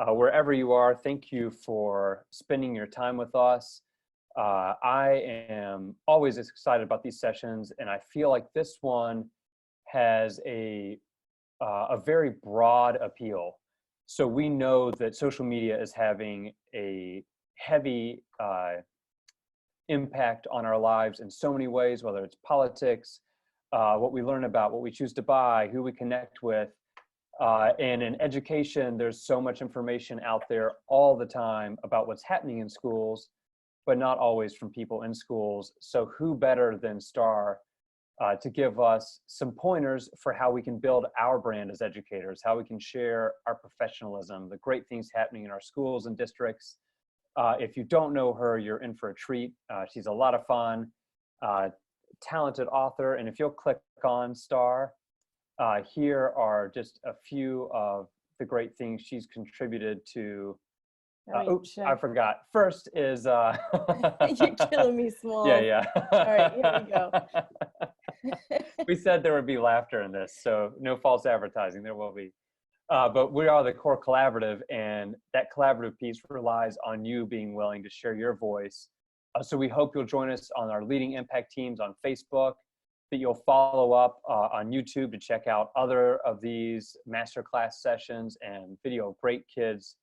Wherever you are, thank you for spending your time with us. I am always excited about these sessions, and I feel like this one has a very broad appeal. So we know that social media is having a heavy impact on our lives in so many ways, whether it's politics, what we learn about, what we choose to buy, who we connect with. And in education, there's so much information out there all the time about what's happening in schools, but not always from people in schools. So who better than Starr to give us some pointers for how we can build our brand as educators, how we can share our professionalism, the great things happening in our schools and districts. If you don't know her, you're in for a treat. She's a lot of fun, talented author. And if you'll click on Starr, here are just a few of the great things she's contributed to. Oops, I forgot. First is You're killing me, Small. Yeah. All right, here we go. We said there would be laughter in this, so no false advertising. There will be. But we are the core collaborative, and that collaborative piece relies on you being willing to share your voice. So we hope you'll join us on our Leading Impact Teams on Facebook, that you'll follow up on YouTube to check out other of these masterclass sessions and video of great kids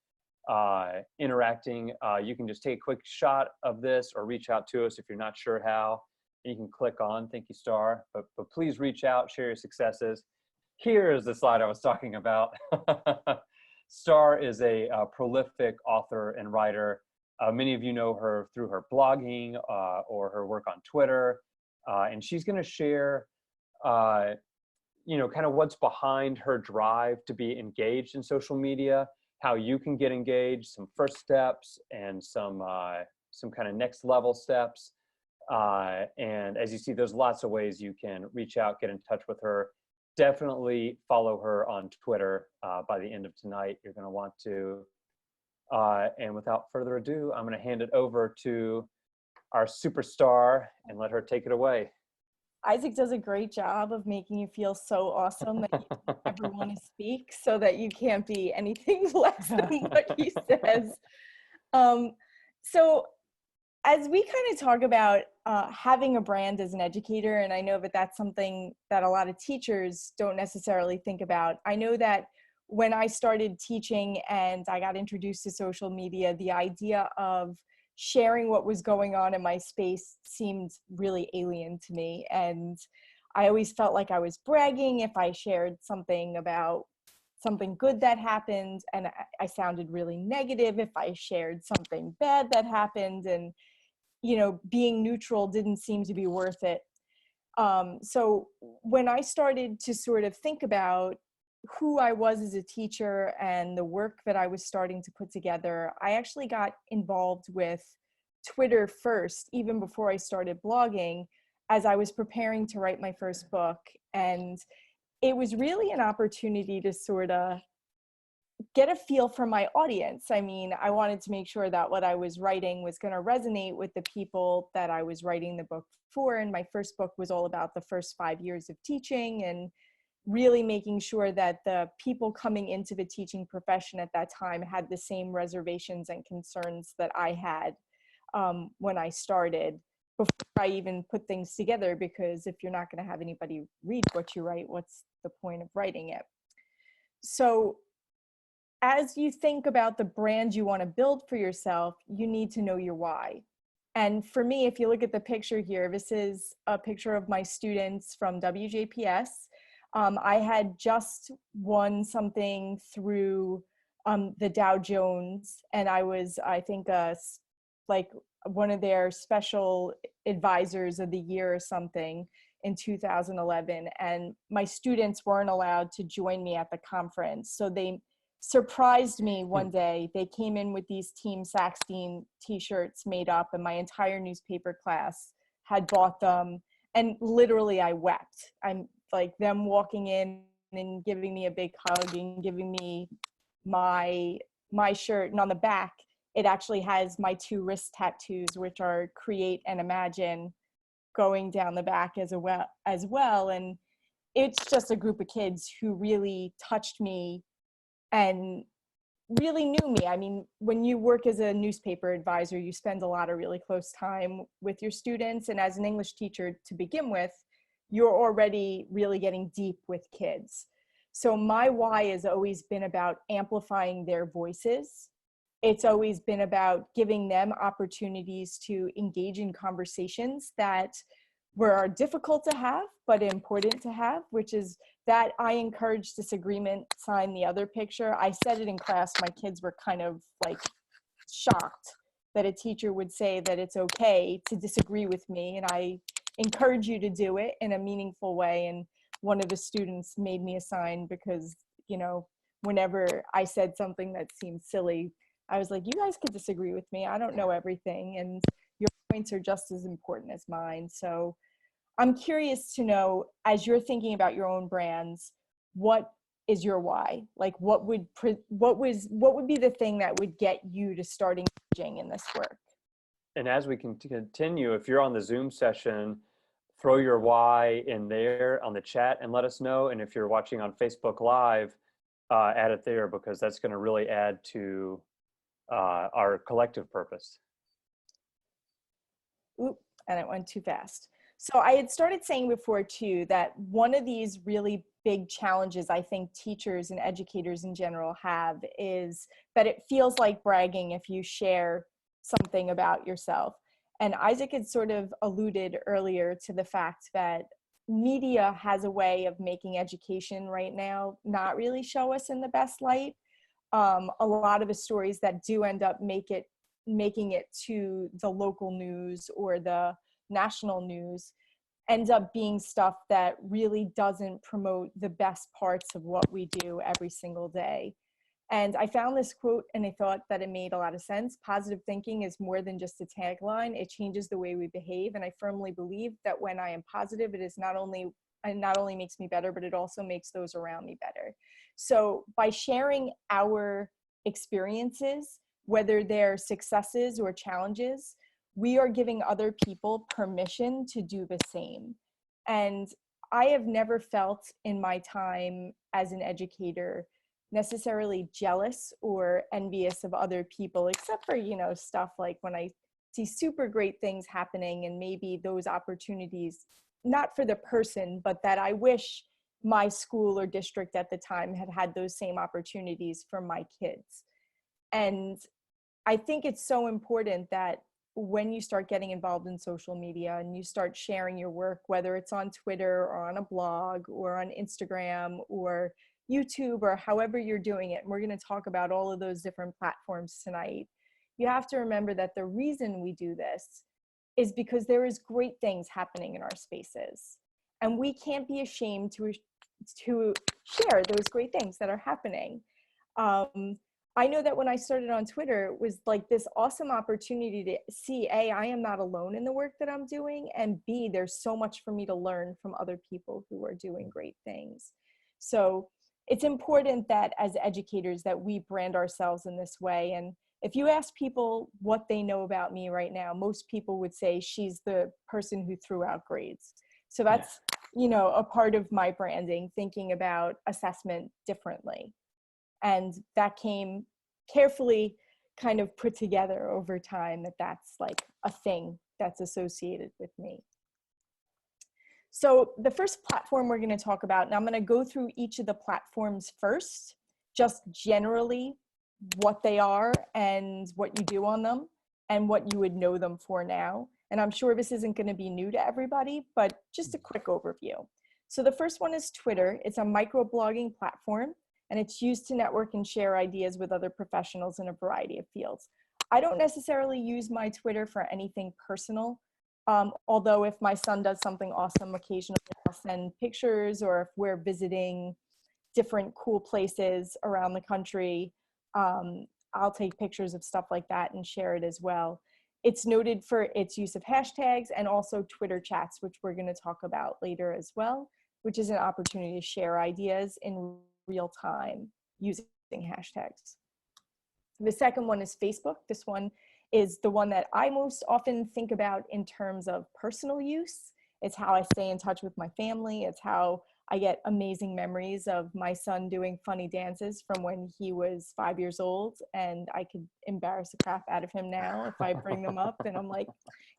interacting. You can just take a quick shot of this or reach out to us if you're not sure how. And you can click on, thank you, Starr, but please reach out, share your successes. Here is the slide I was talking about. Starr is a prolific author and writer. Many of you know her through her blogging or her work on Twitter. And she's going to share, kind of what's behind her drive to be engaged in social media, how you can get engaged, some first steps, and some kind of next level steps. And as you see, there's lots of ways you can reach out, get in touch with her. Definitely follow her on Twitter by the end of tonight. You're going to want to. And without further ado, I'm going to hand it over to our superstar and let her take it away. Isaac does a great job of making you feel so awesome that you don't ever want to speak, so that you can't be anything less than what he says. So as we kind of talk about having a brand as an educator, and I know that that's something that a lot of teachers don't necessarily think about. I know that when I started teaching and I got introduced to social media, the idea of sharing what was going on in my space seemed really alien to me. And I always felt like I was bragging if I shared something about something good that happened, and I sounded really negative if I shared something bad that happened, and being neutral didn't seem to be worth it. So when I started to sort of think about who I was as a teacher and the work that I was starting to put together, I actually got involved with Twitter first, even before I started blogging, as I was preparing to write my first book. And it was really an opportunity to sort of get a feel for my audience. I mean, I wanted to make sure that what I was writing was going to resonate with the people that I was writing the book for. And my first book was all about the first 5 years of teaching, and really making sure that the people coming into the teaching profession at that time had the same reservations and concerns that I had when I started, before I even put things together, because if you're not going to have anybody read what you write, what's the point of writing it? So as you think about the brand you want to build for yourself, you need to know your why. And for me, if you look at the picture here, this is a picture of my students from WJPS. I had just won something through the Dow Jones, and I was, I think, like one of their special advisors of the year or something in 2011. And my students weren't allowed to join me at the conference. So they surprised me one day. They came in with these Team Sackstein t-shirts made up, and my entire newspaper class had bought them. And literally I wept. I'm like, them walking in and giving me a big hug and giving me my shirt. And on the back, it actually has my 2 wrist tattoos, which are Create and Imagine, going down the back as well. And it's just a group of kids who really touched me and really knew me. I mean, when you work as a newspaper advisor, you spend a lot of really close time with your students. And as an English teacher to begin with, you're already really getting deep with kids. So my why has always been about amplifying their voices. It's always been about giving them opportunities to engage in conversations that were difficult to have, but important to have, which is that I encourage disagreement sign the other picture. I said it in class, my kids were kind of like shocked that a teacher would say that it's okay to disagree with me, and I encourage you to do it in a meaningful way. And one of the students made me a sign because, you know, whenever I said something that seemed silly, I was like, you guys could disagree with me. I don't know everything, and your points are just as important as mine. So I'm curious to know, as you're thinking about your own brands, what is your why? Like, what would be the thing that would get you to start engaging in this work? And as we can continue, if you're on the Zoom session, throw your why in there on the chat and let us know. And if you're watching on Facebook Live, add it there, because that's going to really add to our collective purpose. Oop, and it went too fast. So I had started saying before too, that one of these really big challenges I think teachers and educators in general have is that it feels like bragging if you share something about yourself. And Isaac had sort of alluded earlier to the fact that media has a way of making education right now not really show us in the best light. A lot of the stories that do end up making it to the local news or the national news ends up being stuff that really doesn't promote the best parts of what we do every single day. And I found this quote and I thought that it made a lot of sense. Positive thinking is more than just a tagline. It changes the way we behave. And I firmly believe that when I am positive, it not only makes me better, but it also makes those around me better. So by sharing our experiences, whether they're successes or challenges, we are giving other people permission to do the same. And I have never felt in my time as an educator necessarily jealous or envious of other people, except for, you know, stuff like when I see super great things happening and maybe those opportunities, not for the person, but that I wish my school or district at the time had had those same opportunities for my kids. And I think it's so important that when you start getting involved in social media and you start sharing your work, whether it's on Twitter or on a blog or on Instagram or YouTube or however you're doing it, and we're going to talk about all of those different platforms tonight, you have to remember that the reason we do this is because there is great things happening in our spaces. And we can't be ashamed to share those great things that are happening. I know that when I started on Twitter, it was like this awesome opportunity to see, A, I am not alone in the work that I'm doing, and B, there's so much for me to learn from other people who are doing great things. So it's important that as educators that we brand ourselves in this way. And if you ask people what they know about me right now, most people would say she's the person who threw out grades. So that's, you know, a part of my branding, thinking about assessment differently. And that came carefully kind of put together over time, that's like a thing that's associated with me. So the first platform we're going to talk about, and I'm going to go through each of the platforms first, just generally what they are and what you do on them and what you would know them for now. And I'm sure this isn't going to be new to everybody, but just a quick overview. So the first one is Twitter. It's a microblogging platform, and it's used to network and share ideas with other professionals in a variety of fields. I don't necessarily use my Twitter for anything personal, although if my son does something awesome, occasionally I'll send pictures, or if we're visiting different cool places around the country, I'll take pictures of stuff like that and share it as well. It's noted for its use of hashtags and also Twitter chats, which we're going to talk about later as well, which is an opportunity to share ideas in real time using hashtags. The second one is Facebook. This one is the one that I most often think about in terms of personal use. It's how I stay in touch with my family. It's how I get amazing memories of my son doing funny dances from when he was 5 years old, and I could embarrass the crap out of him now if I bring them up. And I'm like,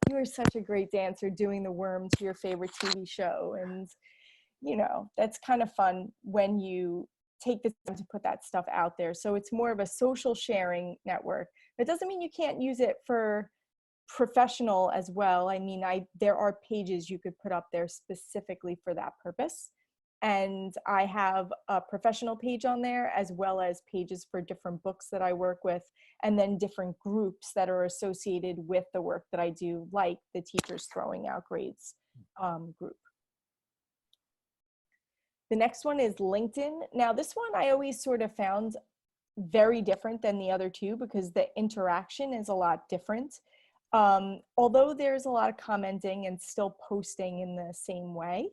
you were such a great dancer doing the worm to your favorite TV show. And, you know, that's kind of fun when you take the time to put that stuff out there. So it's more of a social sharing network. It doesn't mean you can't use it for professional as well. I mean, there are pages you could put up there specifically for that purpose. And I have a professional page on there, as well as pages for different books that I work with, and then different groups that are associated with the work that I do, like the Teachers Throwing Out Grades group. The next one is LinkedIn. Now, this one I always sort of found very different than the other two because the interaction is a lot different. Although there's a lot of commenting and still posting in the same way,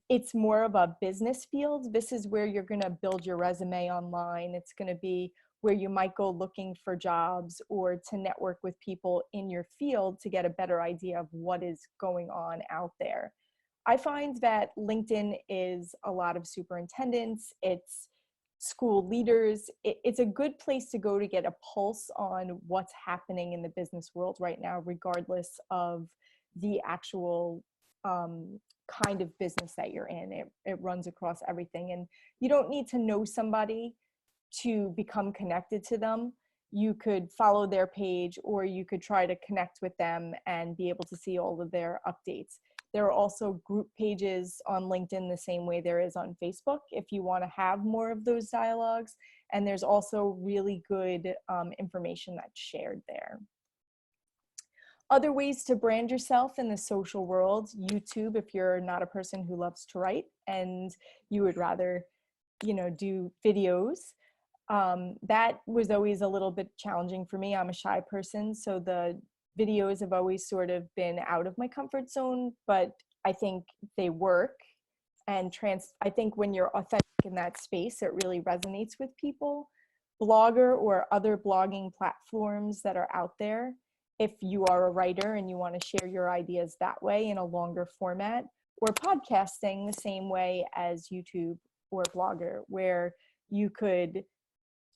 it's more of a business field. This is where you're going to build your resume online. It's going to be where you might go looking for jobs or to network with people in your field to get a better idea of what is going on out there. I find that LinkedIn is a lot of superintendents, it's school leaders. It's a good place to go to get a pulse on what's happening in the business world right now, regardless of the actual kind of business that you're in. It runs across everything, and you don't need to know somebody to become connected to them. You could follow their page, or you could try to connect with them and be able to see all of their updates. There are also group pages on LinkedIn the same way there is on Facebook if you want to have more of those dialogues. And there's also really good information that's shared there. Other ways to brand yourself in the social world: YouTube, if you're not a person who loves to write and you would rather, you know, do videos. That was always a little bit challenging for me. I'm a shy person, so the videos have always sort of been out of my comfort zone, but I think they work. And I think when you're authentic in that space, it really resonates with people. Blogger or other blogging platforms that are out there, if you are a writer and you want to share your ideas that way in a longer format, or podcasting the same way as YouTube or Blogger, where you could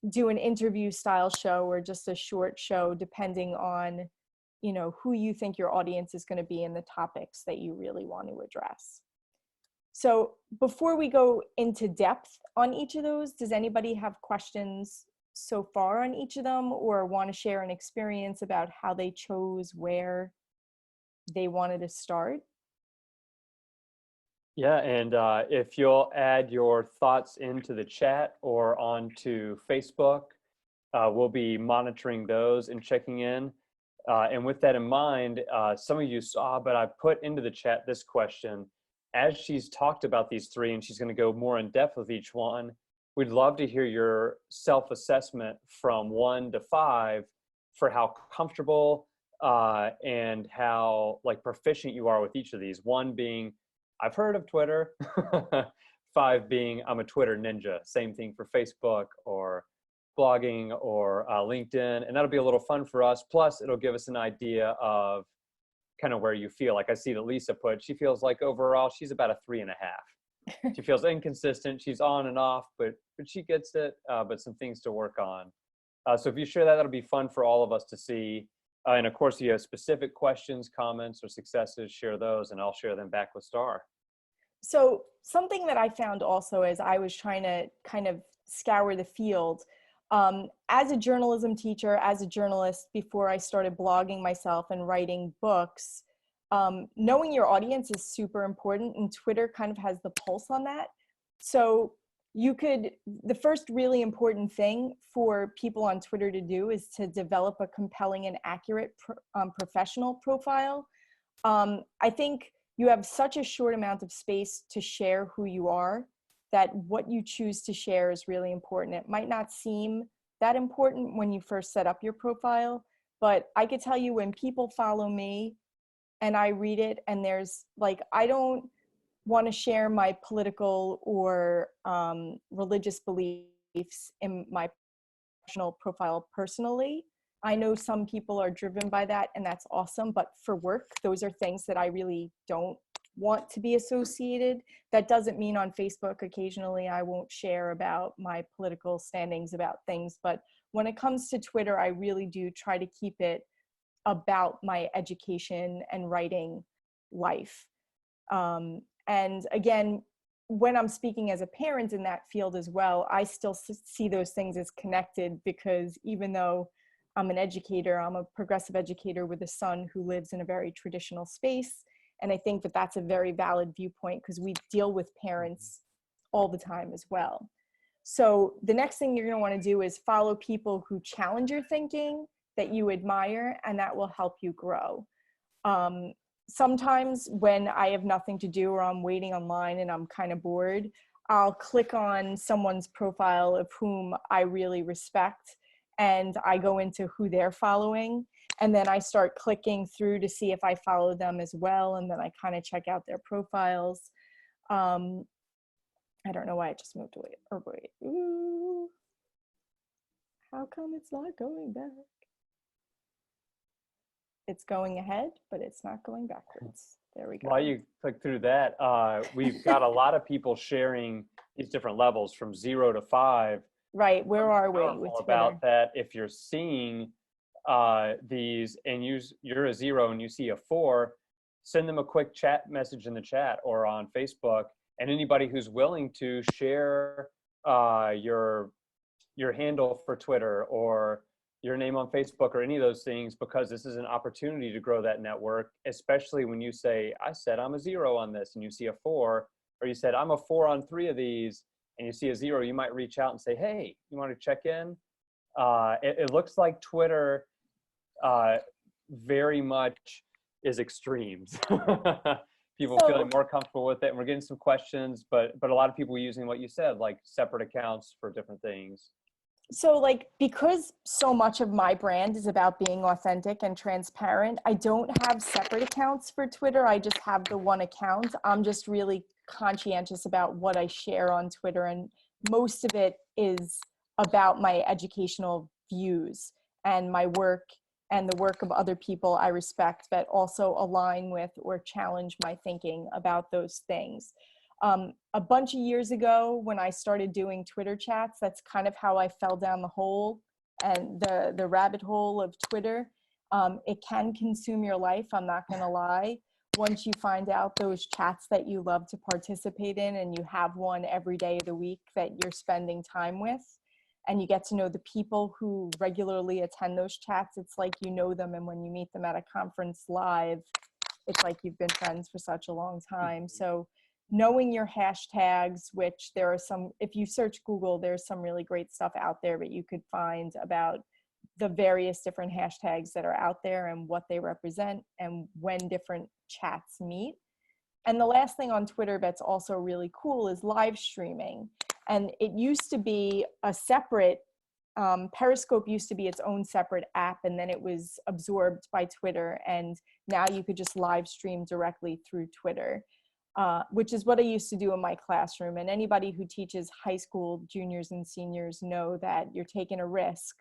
do an interview style show or just a short show, depending on, you know, who you think your audience is going to be and the topics that you really want to address. So before we go into depth on each of those, does anybody have questions so far on each of them, or want to share an experience about how they chose where they wanted to start? Yeah, and if you'll add your thoughts into the chat or onto Facebook, we'll be monitoring those and checking in. And with that in mind, some of you saw, but I put into the chat this question. As she's talked about these three, and she's going to go more in depth with each one, we'd love to hear your self-assessment from 1 to 5 for how comfortable and how like proficient you are with each of these. 1 being, I've heard of Twitter. 5 being, I'm a Twitter ninja. Same thing for Facebook or blogging or LinkedIn. And that'll be a little fun for us. Plus, it'll give us an idea of kind of where you feel. Like I see that Lisa put, she feels like overall she's about a 3.5. She feels inconsistent. She's on and off, but she gets it, but some things to work on. So if you share that, that'll be fun for all of us to see. And of course, if you have specific questions, comments, or successes, share those, and I'll share them back with Starr. So something that I found also as I was trying to kind of scour the field, as a journalism teacher, as a journalist, before I started blogging myself and writing books, knowing your audience is super important, and Twitter kind of has the pulse on that. So the first really important thing for people on Twitter to do is to develop a compelling and accurate professional profile. I think you have such a short amount of space to share who you are, that what you choose to share is really important. It might not seem that important when you first set up your profile, but I could tell you when people follow me and I read it, and there's like, I don't want to share my political or religious beliefs in my professional profile personally. I know some people are driven by that, and that's awesome, but for work, those are things that I really don't want to be associated. That doesn't mean on Facebook, occasionally I won't share about my political standings about things, but when it comes to Twitter, I really do try to keep it about my education and writing life. And again, when I'm speaking as a parent in that field as well, I still see those things as connected, because even though I'm an educator, I'm a progressive educator with a son who lives in a very traditional space. And I think that that's a very valid viewpoint, because we deal with parents all the time as well. So the next thing you're going to want to do is follow people who challenge your thinking, that you admire, and that will help you grow. Sometimes when I have nothing to do or I'm waiting online and I'm kind of bored, I'll click on someone's profile of whom I really respect, and I go into who they're following, and then I start clicking through to see if I follow them as well, and then I kind of check out their profiles. I don't know why I just moved away. Or wait, ooh, how come it's not going back? It's going ahead, but it's not going backwards. There we go. While you click through that, we've got a lot of people sharing these different levels from 0 to 5. Right, where are we with Twitter? About that, if you're seeing these and you're a 0 and you see a 4, send them a quick chat message in the chat or on Facebook. And anybody who's willing to share your handle for Twitter or your name on Facebook or any of those things, because this is an opportunity to grow that network, especially when you say, I said I'm a 0 on this, and you see a 4, or you said I'm a 4 on 3 of these, and you see a 0, you might reach out and say, hey, you want to check in? It looks like Twitter very much is extremes. People feeling more comfortable with it, and we're getting some questions, but a lot of people using what you said, like separate accounts for different things. So like, because so much of my brand is about being authentic and transparent, I don't have separate accounts for Twitter. I just have the one account. I'm just really conscientious about what I share on Twitter, and most of it is about my educational views and my work and the work of other people I respect that also align with or challenge my thinking about those things. A bunch of years ago, when I started doing Twitter chats, that's kind of how I fell down the hole and the rabbit hole of Twitter. It can consume your life, I'm not going to lie. Once you find out those chats that you love to participate in, and you have one every day of the week that you're spending time with, and you get to know the people who regularly attend those chats, it's like you know them, and when you meet them at a conference live, it's like you've been friends for such a long time. So knowing your hashtags, which there are some, if you search Google, there's some really great stuff out there that you could find about the various different hashtags that are out there and what they represent and when different chats meet. And the last thing on Twitter that's also really cool is live streaming. And it used to be a separate, Periscope used to be its own separate app, and then it was absorbed by Twitter. And now you could just live stream directly through Twitter. Which is what I used to do in my classroom. And anybody who teaches high school juniors and seniors know that you're taking a risk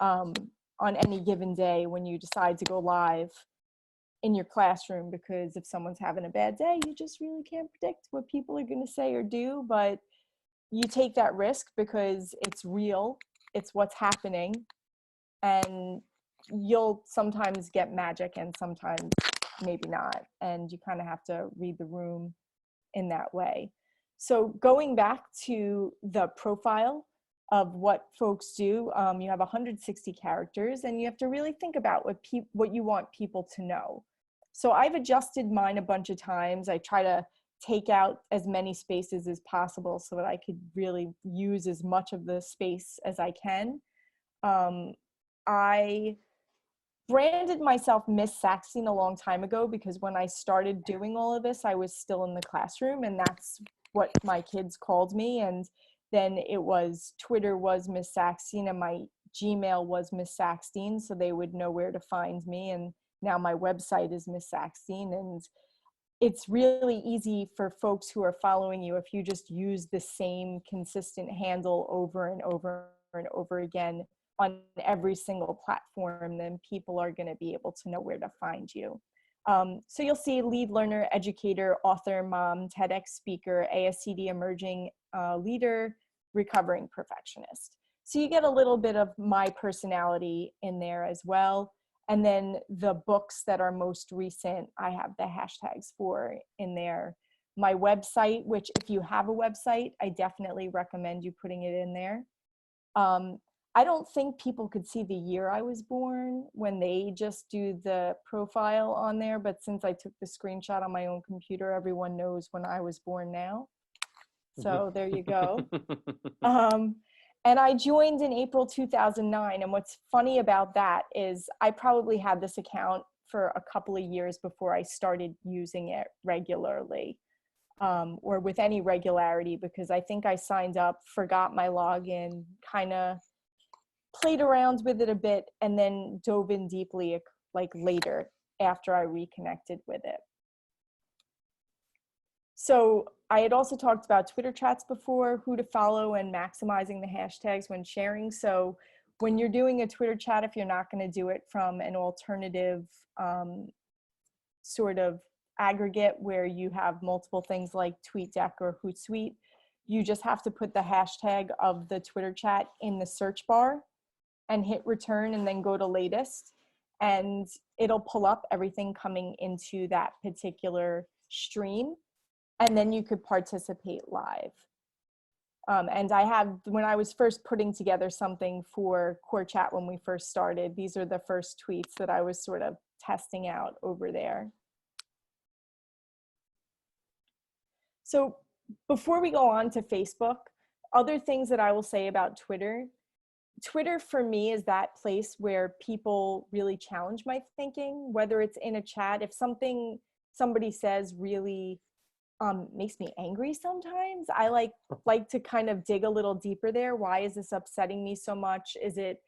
on any given day when you decide to go live in your classroom, because if someone's having a bad day, you just really can't predict what people are going to say or do, but you take that risk because it's real, it's what's happening, and you'll sometimes get magic and sometimes maybe not, and you kind of have to read the room in that way. So going back to the profile of what folks do, you have 160 characters, and you have to really think about what you want people to know. So I've adjusted mine a bunch of times. I try to take out as many spaces as possible so that I could really use as much of the space as I can. I branded myself Miss Sackstein a long time ago, because when I started doing all of this, I was still in the classroom, and that's what my kids called me. And then it was Twitter was Miss Sackstein, and my Gmail was Miss Sackstein, so they would know where to find me. And now my website is Miss Sackstein, and it's really easy for folks who are following you if you just use the same consistent handle over and over and over again on every single platform, then people are going to be able to know where to find you. So you'll see lead learner, educator, author, mom, TEDx speaker, ASCD emerging leader, recovering perfectionist. So you get a little bit of my personality in there as well. And then the books that are most recent, I have the hashtags for in there. My website, which if you have a website, I definitely recommend you putting it in there. I don't think people could see the year I was born when they just do the profile on there, but since I took the screenshot on my own computer, everyone knows when I was born now. So there you go. And I joined in April 2009. And what's funny about that is I probably had this account for a couple of years before I started using it regularly, or with any regularity, because I think I signed up, forgot my login, kind of played around with it a bit, and then dove in deeply like later after I reconnected with it. So I had also talked about Twitter chats before, who to follow, and maximizing the hashtags when sharing. So when you're doing a Twitter chat, if you're not going to do it from an alternative sort of aggregate where you have multiple things like TweetDeck or Hootsuite, you just have to put the hashtag of the Twitter chat in the search bar and hit return and then go to latest. And it'll pull up everything coming into that particular stream. And then you could participate live. And I have, when I was first putting together something for Core Chat when we first started, these are the first tweets that I was sort of testing out over there. So before we go on to Facebook, other things that I will say about Twitter. Twitter for me is that place where people really challenge my thinking, whether it's in a chat. If somebody says really makes me angry sometimes, I like to kind of dig a little deeper there. Why is this upsetting me so much? Is it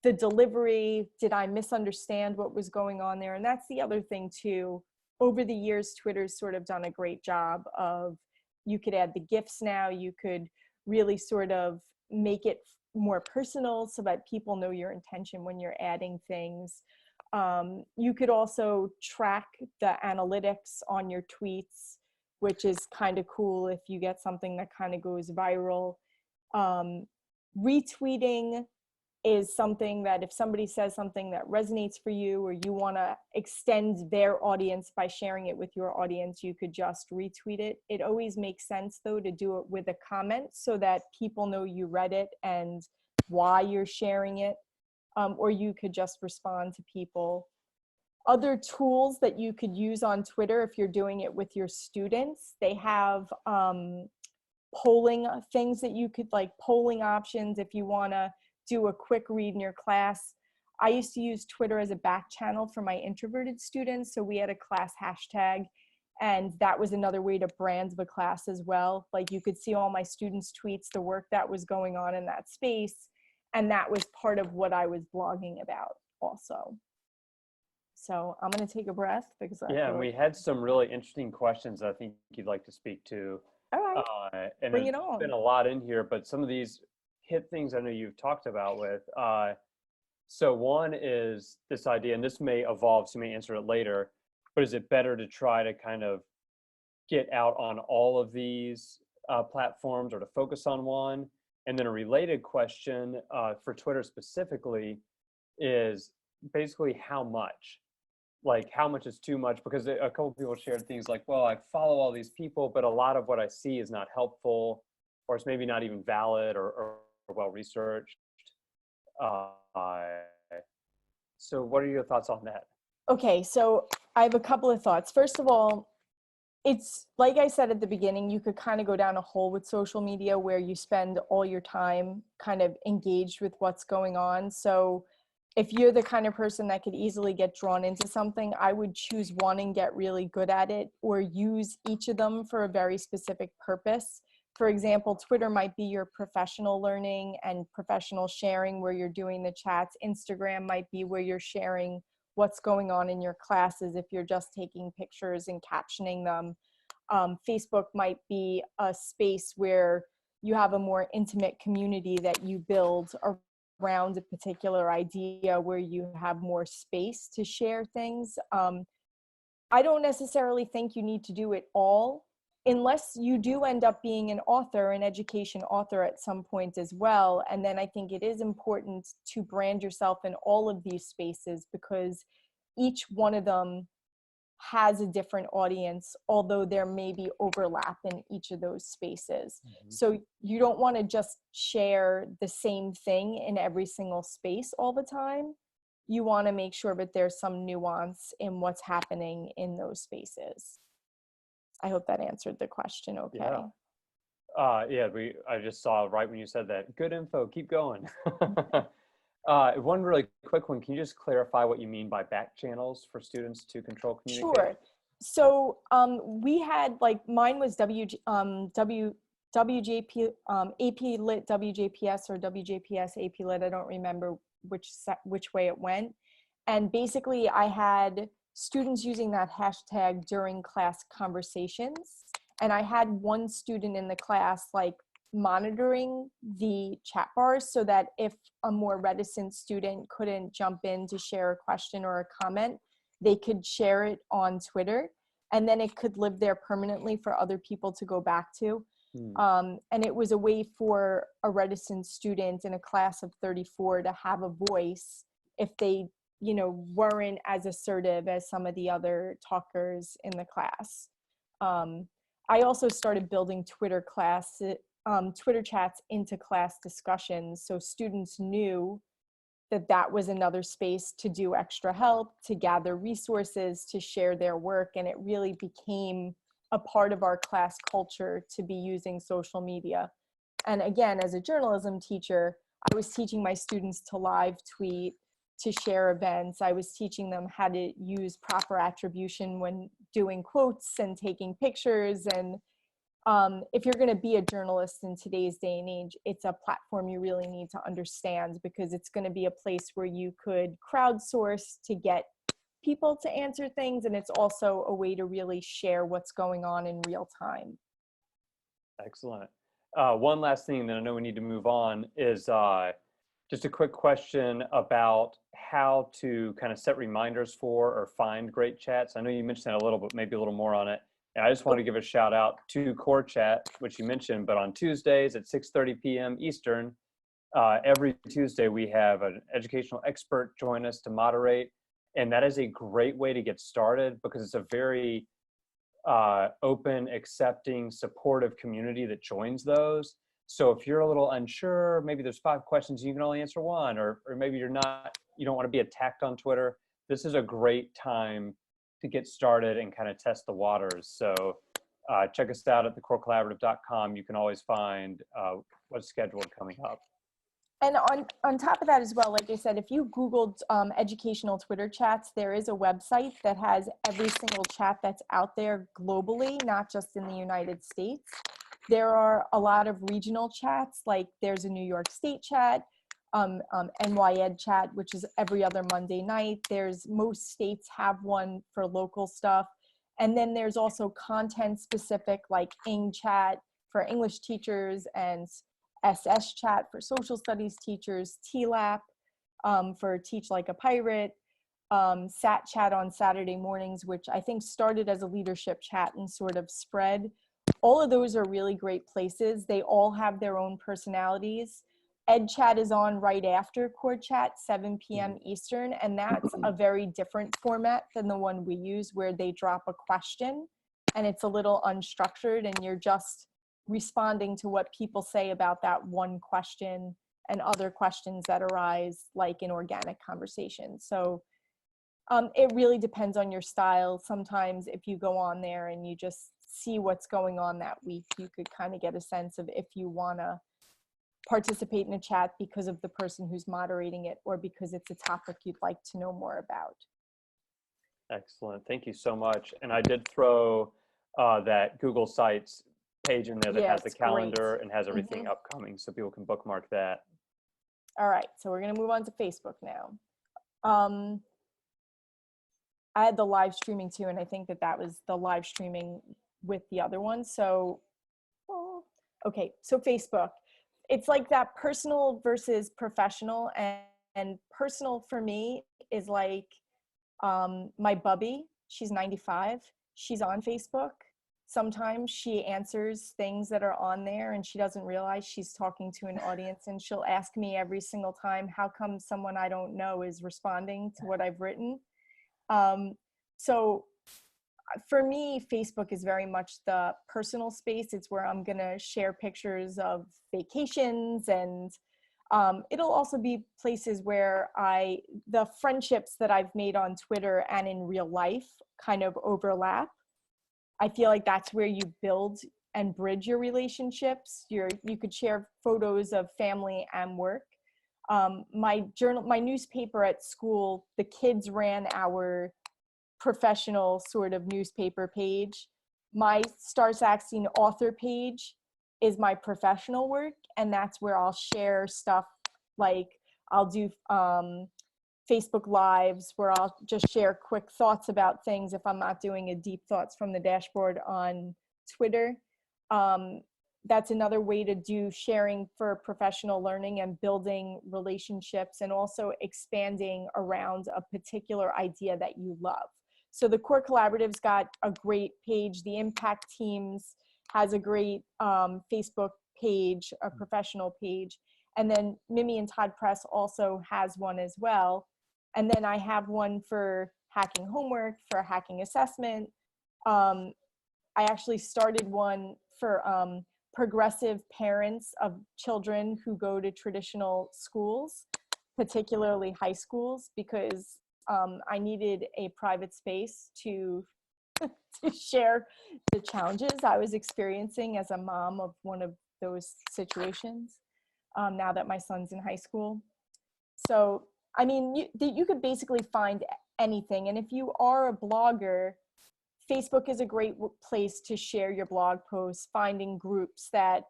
the delivery? Did I misunderstand what was going on there? And that's the other thing too. Over the years, Twitter's sort of done a great job of, you could add the GIFs now, you could really sort of make it more personal so that people know your intention when you're adding things. You could also track the analytics on your tweets, which is kind of cool if you get something that kind of goes viral. Retweeting is something that if somebody says something that resonates for you, or you want to extend their audience by sharing it with your audience, you could just retweet it. It always makes sense though to do it with a comment so that people know you read it and why you're sharing it. Or you could just respond to people. Other tools that you could use on Twitter if you're doing it with your students, they have polling things that you could, like polling options if you want to do a quick read in your class. I used to use Twitter as a back channel for my introverted students, so we had a class hashtag, and that was another way to brand the class as well. Like you could see all my students' tweets, the work that was going on in that space, and that was part of what I was blogging about also. So I'm going to take a breath because and we had some really interesting questions I think you'd like to speak to. All right, and bring it there's on. been a lot in here, but some of these hit things I know you've talked about with. So one is this idea, and this may evolve, so you may answer it later, but is it better to try to kind of get out on all of these platforms, or to focus on one? And then a related question for Twitter specifically is basically how much? Like how much is too much? Because a couple people shared things like, well, I follow all these people, but a lot of what I see is not helpful, or it's maybe not even valid or well-researched. So what are your thoughts on that? Okay, so I have a couple of thoughts. First of all, it's like I said at the beginning, you could kind of go down a hole with social media where you spend all your time kind of engaged with what's going on. So if you're the kind of person that could easily get drawn into something, I would choose one and get really good at it, or use each of them for a very specific purpose. For example, Twitter might be your professional learning and professional sharing where you're doing the chats. Instagram might be where you're sharing what's going on in your classes if you're just taking pictures and captioning them. Facebook might be a space where you have a more intimate community that you build around a particular idea where you have more space to share things. I don't necessarily think you need to do it all, unless you do end up being an author, an education author at some point as well. And then I think it is important to brand yourself in all of these spaces, because each one of them has a different audience, although there may be overlap in each of those spaces. Mm-hmm. So you don't want to just share the same thing in every single space all the time. You want to make sure that there's some nuance in what's happening in those spaces. I hope that answered the question okay. Yeah, I just saw right when you said that. Good info, keep going. One really quick one, can you just clarify what you mean by back channels for students to control communication? Sure. So we had, like, mine was WJP, AP Lit WJPS or WJPS AP Lit. I don't remember which way it went. And basically I had students using that hashtag during class conversations. And I had one student in the class, like, monitoring the chat bars so that if a more reticent student couldn't jump in to share a question or a comment, they could share it on Twitter, and then it could live there permanently for other people to go back to. And it was a way for a reticent student in a class of 34 to have a voice if they, you know, weren't as assertive as some of the other talkers in the class. I also started building Twitter chats into class discussions, so students knew that that was another space to do extra help, to gather resources, to share their work. And it really became a part of our class culture to be using social media. And again, as a journalism teacher, I was teaching my students to live tweet, to share events. I was teaching them how to use proper attribution when doing quotes and taking pictures. And if you're going to be a journalist in today's day and age, it's a platform you really need to understand, because it's going to be a place where you could crowdsource to get people to answer things. And it's also a way to really share what's going on in real time. Excellent. One last thing, then I know we need to move on, is just a quick question about how to kind of set reminders for or find great chats. I know you mentioned that a little, but maybe a little more on it. And I just want to give a shout out to Core Chat, which you mentioned, but on Tuesdays at 6:30 p.m. Eastern, every Tuesday we have an educational expert join us to moderate. And that is a great way to get started, because it's a very open, accepting, supportive community that joins those. So if you're a little unsure, maybe there's 5 questions, you can only answer 1, or maybe you don't want to be attacked on Twitter, this is a great time to get started and kind of test the waters. So check us out at thecorecollaborative.com. You can always find what's scheduled coming up. And on top of that as well, like I said, if you Googled educational Twitter chats, there is a website that has every single chat that's out there globally, not just in the United States. There are a lot of regional chats, like there's a New York State chat, NY Ed chat, which is every other Monday night. Most states have one for local stuff. And then there's also content specific, like Ing chat for English teachers, and SS chat for social studies teachers, TLAP for Teach Like a Pirate, Sat chat on Saturday mornings, which I think started as a leadership chat and sort of spread. All of those are really great places. They all have their own personalities. Ed Chat is on right after Core Chat, 7 p.m. Eastern, and that's a very different format than the one we use, where they drop a question and it's a little unstructured and you're just responding to what people say about that one question and other questions that arise, like in organic conversation. So it really depends on your style. Sometimes if you go on there and you just see what's going on that week, you could kind of get a sense of if you want to participate in a chat because of the person who's moderating it, or because it's a topic you'd like to know more about. Excellent. Thank you so much. And I did throw that Google Sites page in there that has the calendar and has everything upcoming, so people can bookmark that. All right, so we're going to move on to Facebook now. I had the live streaming too, and I think that was the live streaming with the other one. So, okay, so Facebook. It's like that personal versus professional, and personal for me is like my bubby. She's 95. She's on Facebook. Sometimes she answers things that are on there and she doesn't realize she's talking to an audience, and she'll ask me every single time, how come someone I don't know is responding to what I've written? So for me, Facebook is very much the personal space. It's where I'm gonna share pictures of vacations, and it'll also be places where the friendships that I've made on Twitter and in real life kind of overlap. I feel like that's where you build and bridge your relationships. You could share photos of family and work. My newspaper at school, the kids ran our professional sort of newspaper page. My Starr Sackstein author page is my professional work, and that's where I'll share stuff like I'll do Facebook Lives where I'll just share quick thoughts about things if I'm not doing a deep thoughts from the dashboard on Twitter. That's another way to do sharing for professional learning and building relationships, and also expanding around a particular idea that you love. So the Core Collaborative's got a great page. The Impact Teams has a great Facebook page, a professional page. And then Mimi and Todd Press also has one as well. And then I have one for hacking homework, for hacking assessment. I actually started one for progressive parents of children who go to traditional schools, particularly high schools, because I needed a private space to share the challenges I was experiencing as a mom of one of those situations, now that my son's in high school. So, I mean, you could basically find anything. And if you are a blogger, Facebook is a great place to share your blog posts, finding groups that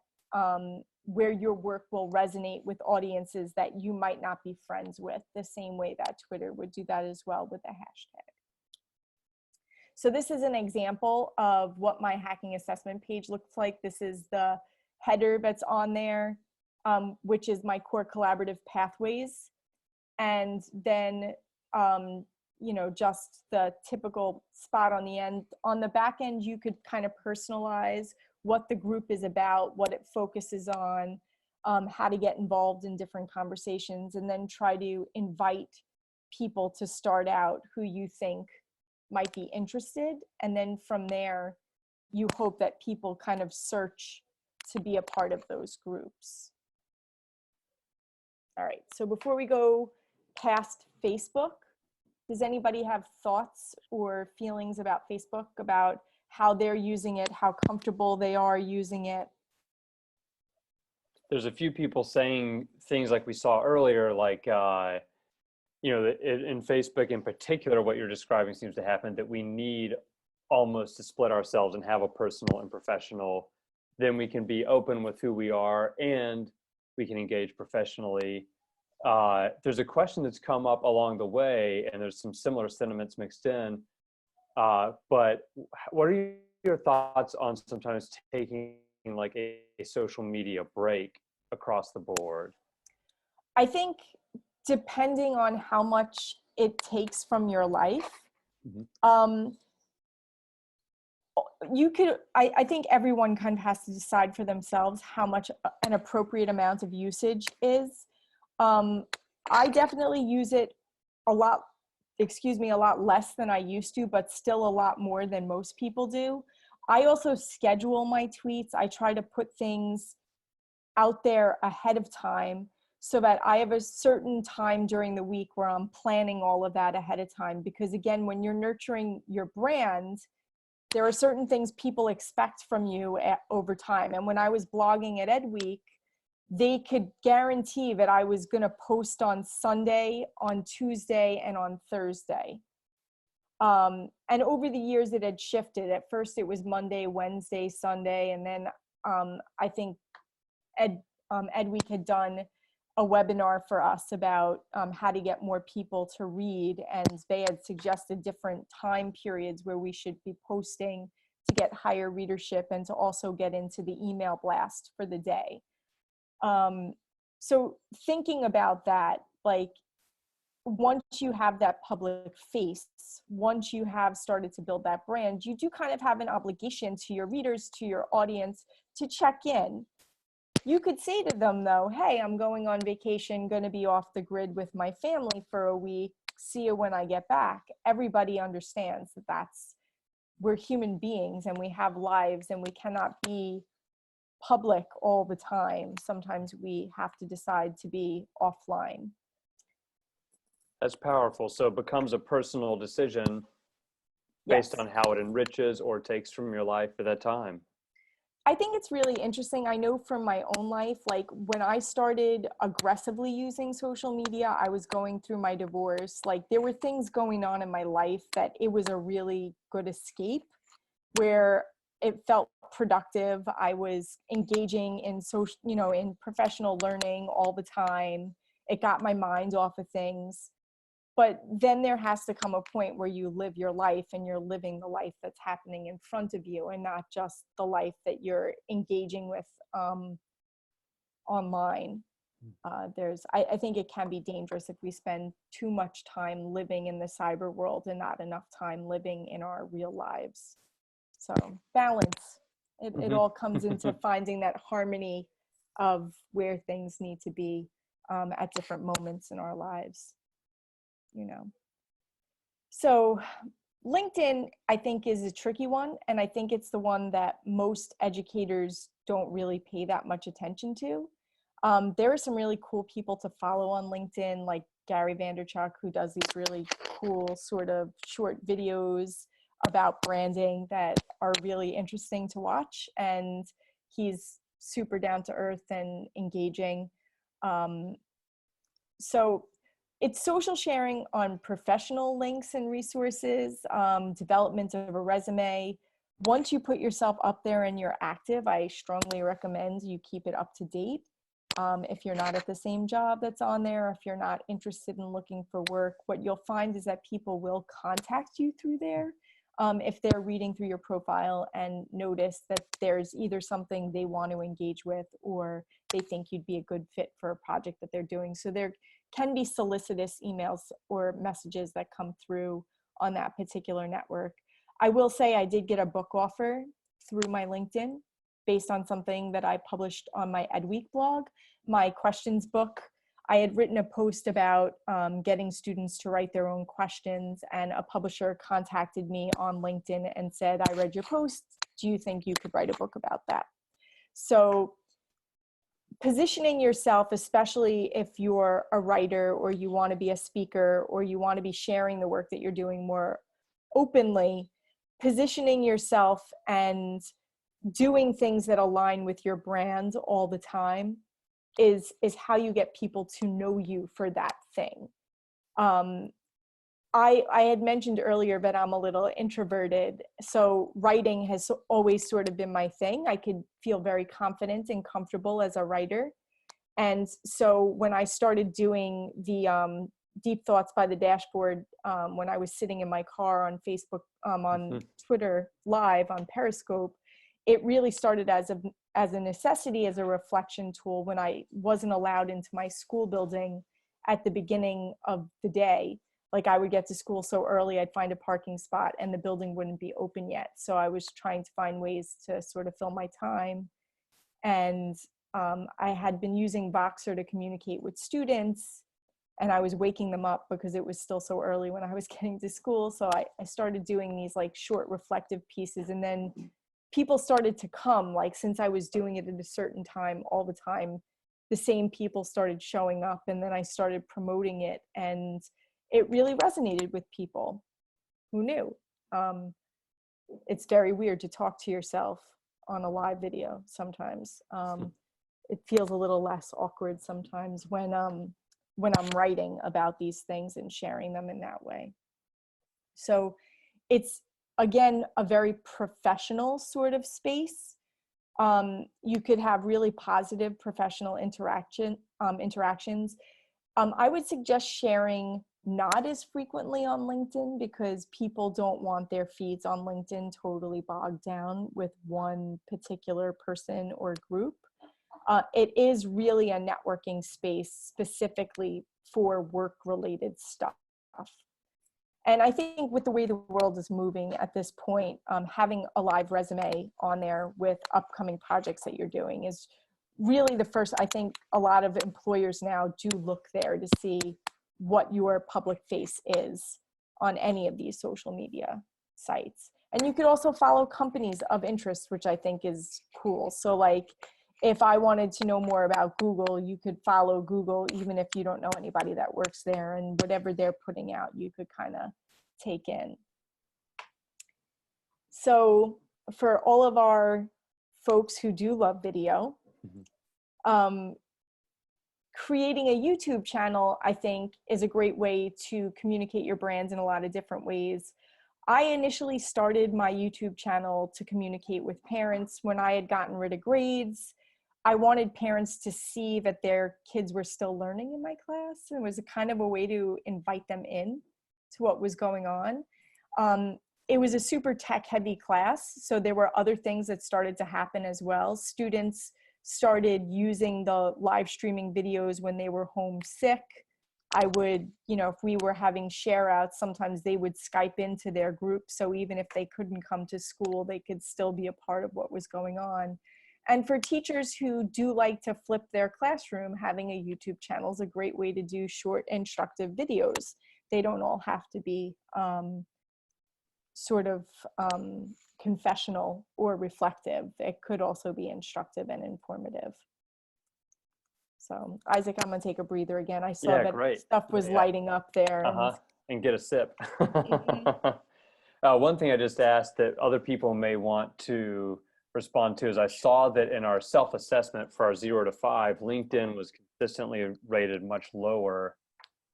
where your work will resonate with audiences that you might not be friends with, the same way that Twitter would do that as well with a hashtag. So this is an example of what my hacking assessment page looks like. This is the header that's on there, which is my Core Collaborative Pathways. And then, you know, just the typical spot on the end. On the back end, you could kind of personalize what the group is about, what it focuses on, how to get involved in different conversations, and then try to invite people to start out who you think might be interested. And then from there, you hope that people kind of search to be a part of those groups. All right, so before we go past Facebook, does anybody have thoughts or feelings about Facebook, about how they're using it, how comfortable they are using it? There's a few people saying things like we saw earlier, like, you know, in Facebook in particular, what you're describing seems to happen, that we need almost to split ourselves and have a personal and professional. Then we can be open with who we are and we can engage professionally. There's a question that's come up along the way, and there's some similar sentiments mixed in. But what are your thoughts on sometimes taking like a social media break across the board? I think depending on how much it takes from your life, you could, I think everyone kind of has to decide for themselves how much an appropriate amount of usage is. I definitely use it a lot, a lot less than I used to, but still a lot more than most people do. I also schedule my tweets. I try to put things out there ahead of time so that I have a certain time during the week where I'm planning all of that ahead of time. Because again, when you're nurturing your brand, there are certain things people expect from you over time. And when I was blogging at Ed Week, they could guarantee that I was going to post on Sunday, on Tuesday, and on Thursday. And over the years, it had shifted. At first, it was Monday, Wednesday, Sunday, and then I think Ed Week had done a webinar for us about how to get more people to read, and they had suggested different time periods where we should be posting to get higher readership and to also get into the email blast for the day. So thinking about that, like, once you have that public face, once you have started to build that brand, you do kind of have an obligation to your readers, to your audience, to check in. You could say to them though, hey, I'm going on vacation, going to be off the grid with my family for a week. See you when I get back. Everybody understands that we're human beings and we have lives and we cannot be public all the time. Sometimes we have to decide to be offline. That's powerful. So it becomes a personal decision based on how it enriches or takes from your life at that time. I think it's really interesting. I know from my own life, like when I started aggressively using social media, I was going through my divorce. Like there were things going on in my life that it was a really good escape where it felt productive. I was engaging in social, in professional learning all the time. It got my mind off of things. But then there has to come a point where you live your life and you're living the life that's happening in front of you and not just the life that you're engaging with online. I think it can be dangerous if we spend too much time living in the cyber world and not enough time living in our real lives. So balance, it all comes into finding that harmony of where things need to be at different moments in our lives. So LinkedIn, I think, is a tricky one. And I think it's the one that most educators don't really pay that much attention to. There are some really cool people to follow on LinkedIn, like Gary Vaynerchuk, who does these really cool sort of short videos about branding that are really interesting to watch. And he's super down to earth and engaging. So it's social sharing on professional links and resources, development of a resume. Once you put yourself up there and you're active, I strongly recommend you keep it up to date. If you're not at the same job that's on there, if you're not interested in looking for work, what you'll find is that people will contact you through there. If they're reading through your profile and notice that there's either something they want to engage with or they think you'd be a good fit for a project that they're doing. So there can be solicitous emails or messages that come through on that particular network. I will say I did get a book offer through my LinkedIn based on something that I published on my EdWeek blog, my questions book. I had written a post about getting students to write their own questions, and a publisher contacted me on LinkedIn and said, I read your post. Do you think you could write a book about that? So positioning yourself, especially if you're a writer or you want to be a speaker or you want to be sharing the work that you're doing more openly, positioning yourself and doing things that align with your brand all the time is how you get people to know you for that thing. I had mentioned earlier that I'm a little introverted, so writing has always sort of been my thing. I could feel very confident and comfortable as a writer. And so when I started doing the Deep Thoughts by the Dashboard, when I was sitting in my car on Facebook, on Twitter Live, on Periscope, it really started as a necessity, as a reflection tool when I wasn't allowed into my school building at the beginning of the day. Like I would get to school so early, I'd find a parking spot and the building wouldn't be open yet. So I was trying to find ways to sort of fill my time. And I had been using Voxer to communicate with students, and I was waking them up because it was still so early when I was getting to school. So I started doing these like short reflective pieces, and then people started to come, like since I was doing it at a certain time all the time, the same people started showing up, and then I started promoting it, and it really resonated with people. Who knew? It's very weird to talk to yourself on a live video sometimes. It feels a little less awkward sometimes when I'm writing about these things and sharing them in that way. So it's, again, a very professional sort of space. You could have really positive professional interactions. I would suggest sharing not as frequently on LinkedIn because people don't want their feeds on LinkedIn totally bogged down with one particular person or group. it is really a networking space specifically for work-related stuff. And I think with the way the world is moving at this point, having a live resume on there with upcoming projects that you're doing is really the first. I think a lot of employers now do look there to see what your public face is on any of these social media sites. And you could also follow companies of interest, which I think is cool. So like, if I wanted to know more about Google, you could follow Google, even if you don't know anybody that works there, and whatever they're putting out, you could kind of take in. So for all of our folks who do love video, creating a YouTube channel, I think, is a great way to communicate your brands in a lot of different ways. I initially started my YouTube channel to communicate with parents when I had gotten rid of grades. I wanted parents to see that their kids were still learning in my class. It was a kind of a way to invite them in to what was going on. It was a super tech heavy class, so there were other things that started to happen as well. Students started using the live streaming videos when they were home sick. I would, if we were having share outs, sometimes they would Skype into their group. So even if they couldn't come to school, they could still be a part of what was going on. And for teachers who do like to flip their classroom, having a YouTube channel is a great way to do short instructive videos. They don't all have to be confessional or reflective. It could also be instructive and informative. So Isaac, I'm gonna take a breather again. I saw that great. Stuff was lighting up there. And get a sip. One thing I just asked that other people may want to respond to is I saw that in our self-assessment for our 0 to 5, LinkedIn was consistently rated much lower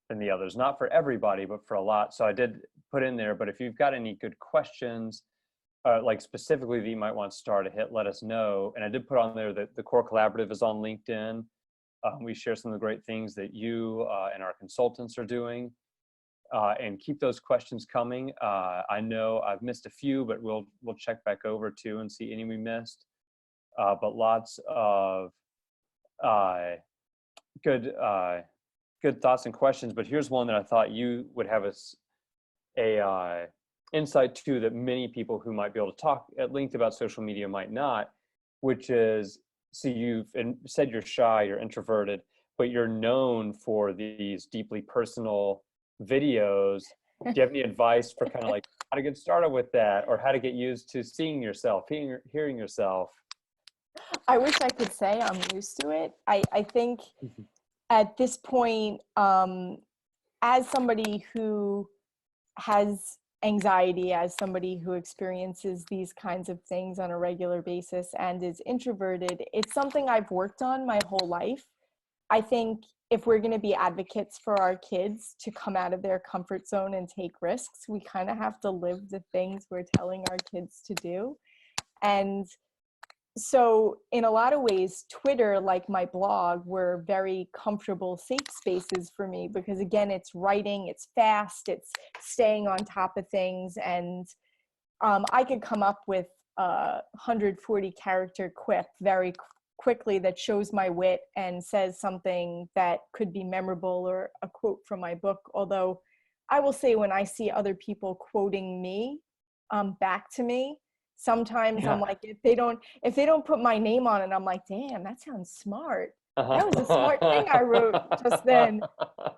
than the others. Not for everybody, but for a lot. So I did put in there, but if you've got any good questions, like specifically that you might want Starr to hit, let us know. And I did put on there that the Core Collaborative is on LinkedIn. We share some of the great things that you and our consultants are doing. And keep those questions coming. I know I've missed a few, but we'll check back over too and see any we missed. But lots of good thoughts and questions. But here's one that I thought you would have a insight to that many people who might be able to talk at length about social media might not, which is, so you've said you're shy, you're introverted, but you're known for these deeply personal videos. Do you have any advice for kind of like how to get started with that, or how to get used to seeing yourself, hearing yourself? I wish I could say I'm used to it. I think at this point, as somebody who has anxiety, as somebody who experiences these kinds of things on a regular basis and is introverted, it's something I've worked on my whole life. I think if we're going to be advocates for our kids to come out of their comfort zone and take risks, we kind of have to live the things we're telling our kids to do. And so in a lot of ways, Twitter, like my blog, were very comfortable, safe spaces for me because, again, it's writing, it's fast, it's staying on top of things. And I could come up with a 140 character quip very quickly that shows my wit and says something that could be memorable, or a quote from my book. Although I will say, when I see other people quoting me back to me, sometimes I'm like, if they don't put my name on it, I'm like, damn, that sounds smart. That was a smart thing I wrote just then.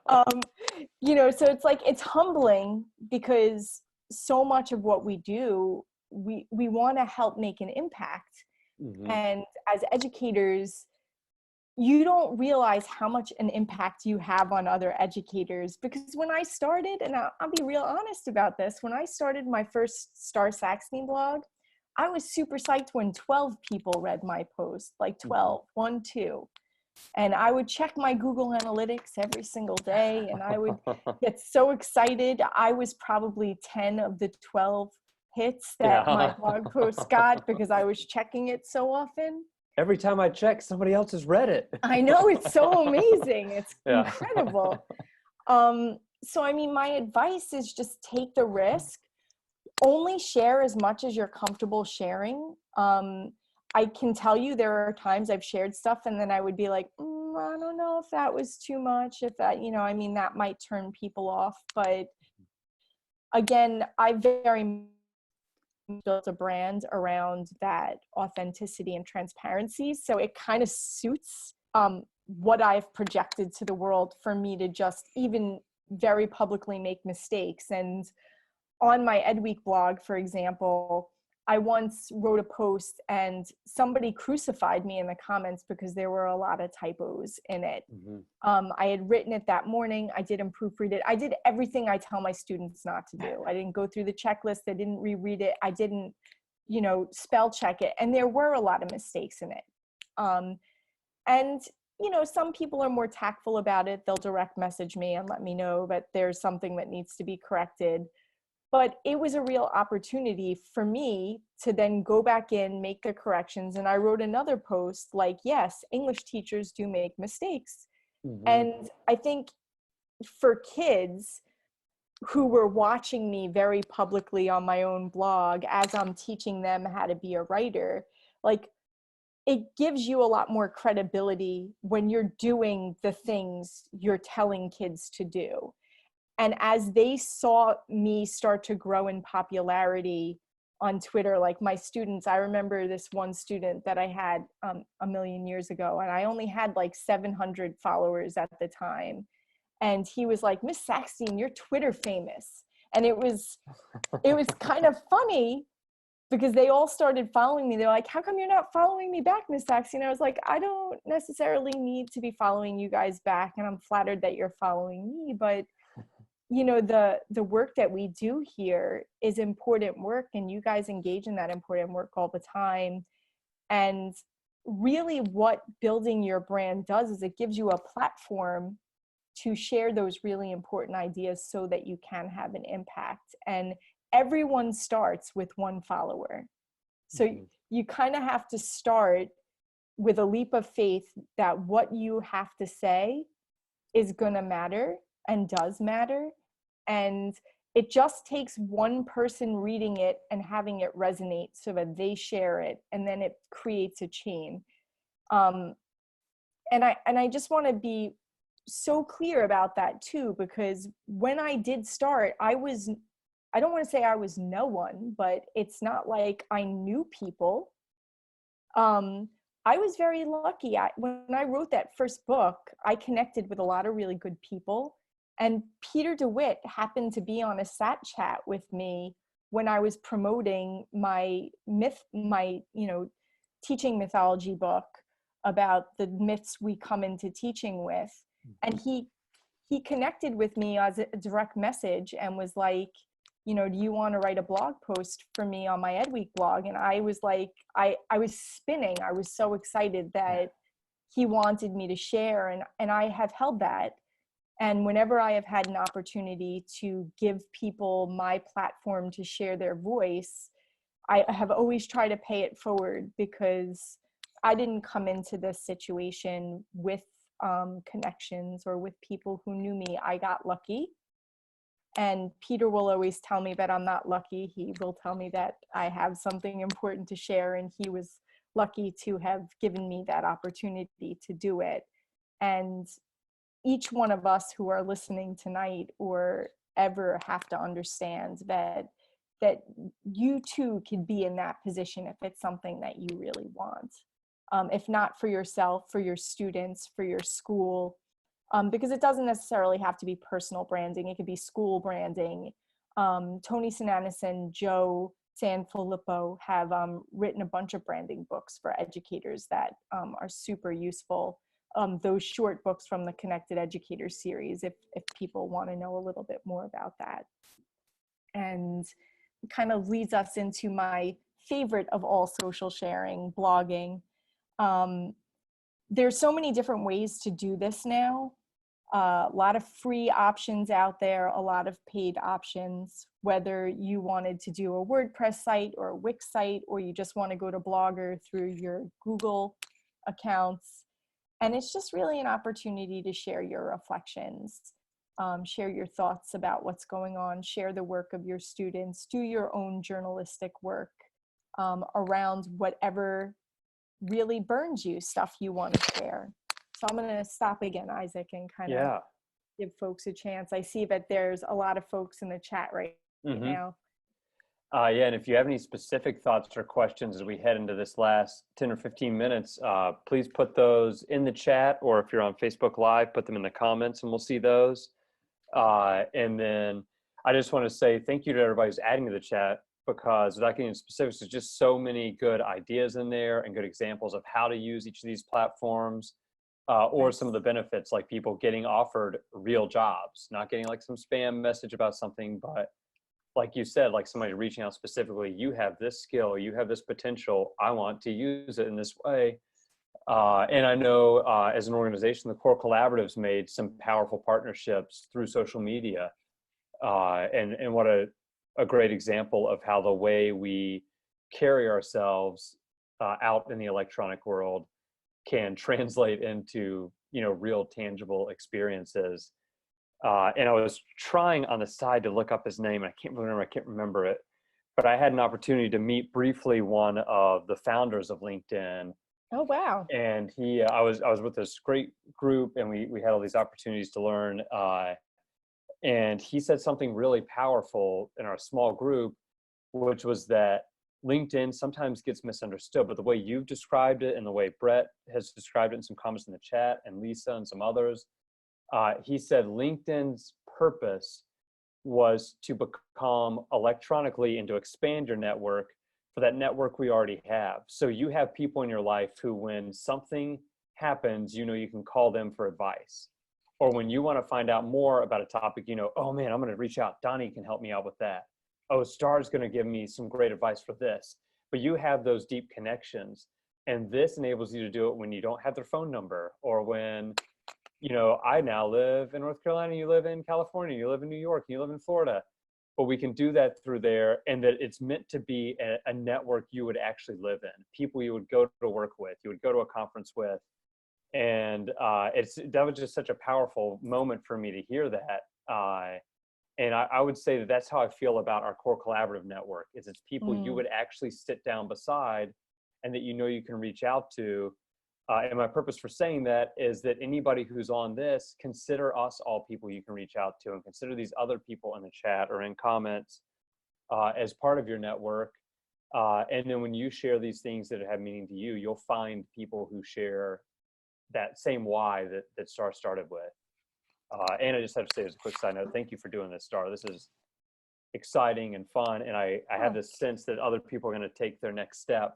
So it's like, it's humbling because so much of what we do, we want to help make an impact. Mm-hmm. And as educators, you don't realize how much an impact you have on other educators. Because when I started, and I'll be real honest about this, when I started my first Starr Sackstein blog, I was super psyched when 12 people read my post, like 12, 1, 2. And I would check my Google Analytics every single day, and I would get so excited. I was probably 10 of the 12 hits that my blog post got because I was checking it so often. Every time I check, somebody else has read it. I know, it's so amazing. It's incredible. So, I mean, my advice is just take the risk. Only share as much as you're comfortable sharing. I can tell you there are times I've shared stuff and then I would be like, I don't know if that was too much, if that, you know, I mean, that might turn people off. But again, I very much built a brand around that authenticity and transparency. So it kind of suits what I've projected to the world for me to just even very publicly make mistakes. And on my EdWeek blog, for example, I once wrote a post and somebody crucified me in the comments because there were a lot of typos in it. I had written it that morning. I didn't proofread it. I did everything I tell my students not to do. I didn't go through the checklist. I didn't reread it. I didn't, you know, spell check it. And there were a lot of mistakes in it. And, you know, some people are more tactful about it. They'll direct message me and let me know that there's something that needs to be corrected. But it was a real opportunity for me to then go back in, make the corrections. And I wrote another post like, yes, English teachers do make mistakes. And I think for kids who were watching me very publicly on my own blog as I'm teaching them how to be a writer, like, it gives you a lot more credibility when you're doing the things you're telling kids to do. And as they saw me start to grow in popularity on Twitter, like my students, I remember this one student that I had a million years ago, and I only had like 700 followers at the time. And he was like, Miss Sackstein, you're Twitter famous. And it was kind of funny because they all started following me. They're like, how come you're not following me back, Miss Sackstein? I was like, I don't necessarily need to be following you guys back. And I'm flattered that you're following me, but you know, the work that we do here is important work, and you guys engage in that important work all the time. And really what building your brand does is it gives you a platform to share those really important ideas so that you can have an impact. And everyone starts with one follower. So you kind of have to start with a leap of faith that what you have to say is going to matter and does matter. And it just takes one person reading it and having it resonate so that they share it, and then it creates a chain. And I just want to be so clear about that too, because when I did start, I don't want to say I was no one, but it's not like I knew people. I was very lucky. When I wrote that first book, I connected with a lot of really good people. And Peter DeWitt happened to be on a sat chat with me when I was promoting my teaching mythology book about the myths we come into teaching with. And he connected with me as a direct message and was like, you know, do you want to write a blog post for me on my EdWeek blog? And I was like, I was spinning. I was so excited that he wanted me to share, and I have held that. And whenever I have had an opportunity to give people my platform to share their voice, I have always tried to pay it forward, because I didn't come into this situation with connections or with people who knew me. I got lucky. And Peter will always tell me that I'm not lucky. He will tell me that I have something important to share, and he was lucky to have given me that opportunity to do it. And each one of us who are listening tonight or ever have to understand that you too could be in that position if it's something that you really want. If not for yourself, for your students, for your school, because it doesn't necessarily have to be personal branding. It could be school branding. Tony Sinanis and Joe Sanfilippo have written a bunch of branding books for educators that are super useful. Those short books from the Connected Educator series, if people want to know a little bit more about that. And it kind of leads us into my favorite of all social sharing, blogging. There's so many different ways to do this now. A lot of free options out there, a lot of paid options, whether you wanted to do a WordPress site or a Wix site, or you just want to go to Blogger through your Google accounts. And it's just really an opportunity to share your reflections, share your thoughts about what's going on, share the work of your students, do your own journalistic work around whatever really burns you, stuff you want to share. So I'm going to stop again, Isaac, and kind of Yeah. give folks a chance. I see that there's a lot of folks in the chat right Mm-hmm. now. Yeah, and if you have any specific thoughts or questions as we head into this last 10 or 15 minutes, please put those in the chat, or if you're on Facebook Live, put them in the comments and we'll see those. And then I just want to say thank you to everybody who's adding to the chat, because without getting into specifics, there's just so many good ideas in there and good examples of how to use each of these platforms, or some of the benefits, like people getting offered real jobs, not getting like some spam message about something, but like you said, like somebody reaching out specifically, you have this skill, you have this potential, I want to use it in this way. And I know as an organization, the Core Collaborative's made some powerful partnerships through social media. And what a great example of how the way we carry ourselves out in the electronic world can translate into, you know, real tangible experiences. And I was trying on the side to look up his name, and I can't remember it, but I had an opportunity to meet briefly one of the founders of LinkedIn. Oh, wow. And I was with this great group, and we had all these opportunities to learn. And he said something really powerful in our small group, which was that LinkedIn sometimes gets misunderstood, but the way you've described it and the way Brett has described it in some comments in the chat, and Lisa and some others, he said LinkedIn's purpose was to become electronically and to expand your network for that network we already have. So you have people in your life who, when something happens, you know, you can call them for advice. Or when you want to find out more about a topic, you know, oh man, I'm going to reach out. Donnie can help me out with that. Oh, Starr's going to give me some great advice for this. But you have those deep connections. And this enables you to do it when you don't have their phone number, or when, you know, I now live in North Carolina, you live in California, you live in New York, you live in Florida. But we can do that through there, and that it's meant to be a network you would actually live in, people you would go to work with, you would go to a conference with. And that was just such a powerful moment for me to hear that. And I would say that that's how I feel about our Core Collaborative network, is it's people you would actually sit down beside and that you know you can reach out to. And my purpose for saying that is that anybody who's on this, consider us all people you can reach out to, and consider these other people in the chat or in comments as part of your network. And then when you share these things that have meaning to you, you'll find people who share that same why that Starr started with. And I just have to say, as a quick side note, thank you for doing this, Starr. This is exciting and fun. And I have this sense that other people are going to take their next step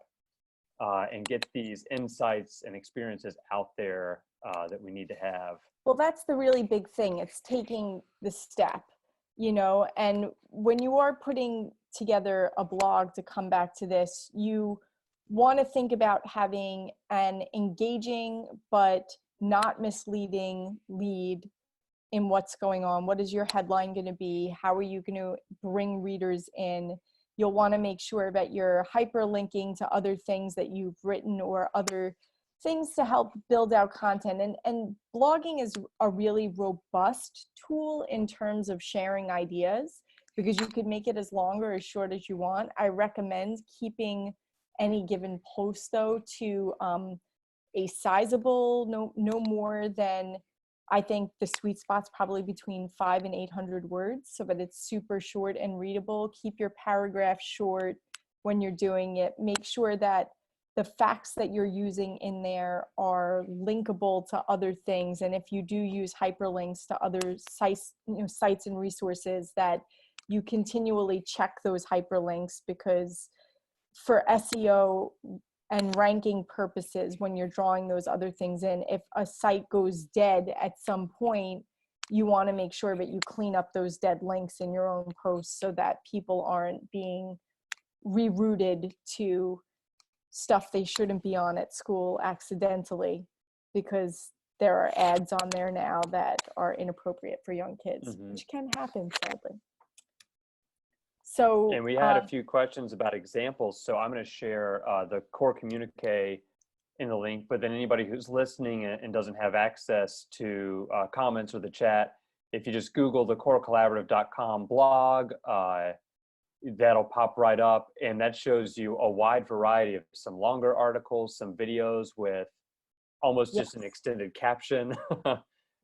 and get these insights and experiences out there that we need to have. Well, that's the really big thing. It's taking the step, you know, and when you are putting together a blog, to come back to this, you want to think about having an engaging but not misleading lead in what's going on. What is your headline going to be? How are you going to bring readers in? You'll want to make sure that you're hyperlinking to other things that you've written or other things to help build out content. And blogging is a really robust tool in terms of sharing ideas, because you could make it as long or as short as you want. I recommend keeping any given post though to a sizable, no more than, I think the sweet spot's probably between 500 and 800 words, so that it's super short and readable. Keep your paragraph short when you're doing it. Make sure that the facts that you're using in there are linkable to other things. And if you do use hyperlinks to other sites, sites and resources, that you continually check those hyperlinks, because for SEO and ranking purposes, when you're drawing those other things in, if a site goes dead at some point, you want to make sure that you clean up those dead links in your own posts, so that people aren't being rerouted to stuff they shouldn't be on at school accidentally, because there are ads on there now that are inappropriate for young kids, which can happen, sadly. So, and we had a few questions about examples, so I'm going to share the core communique in the link, but then anybody who's listening and doesn't have access to comments or the chat, if you just Google the corecollaborative.com blog, that'll pop right up, and that shows you a wide variety of some longer articles, some videos with almost just an Yes. extended caption.